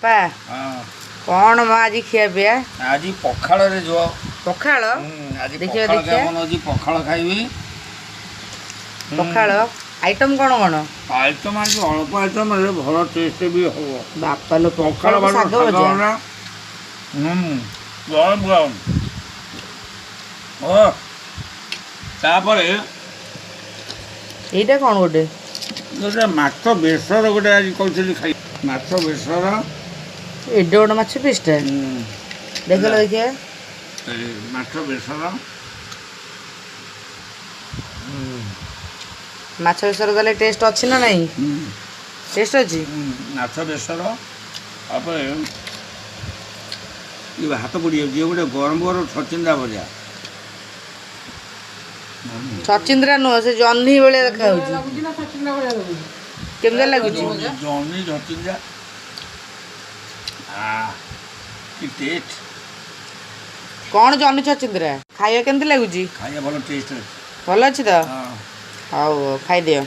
पा कौन माँ आज खिया पिया आज पखाल रे जो पखाल आज देखिए पखाल देखिए मन आज पखाल खाइबी पखाल आइटम कौन कौन आइटम आज अल्प आइटम रे भल टेस्ट भी हो बापा लो पखाल पखाल भात शाग भजा गरम गरम ओ तापर एटा कौन गोटे गोटे माछ बेसर गोटे आज कहली खाई माछ बेसर एडे गोटे माछ पिसटा देख लो देखिए माछ बेसर माछ बेसर देले टेस्ट अच्छी ना नहीं टेस्ट अच्छी माछ बेसर तापर ये हाथ पड़ी जाए गोटे गरम गरम छचिंदा भजा छचिंद्रा नुह से जह्नी भाया देखा केमती लगुच जनी छचिंदा कि टेस्ट कौन जह्नी छचिंद्रा खाଇବା କେମିତି ଲାଗୁଛି खाइए भल टेस्ट ଭଲ ଅଛି ତ हाँ ହଉ ଖାଇଦିଅ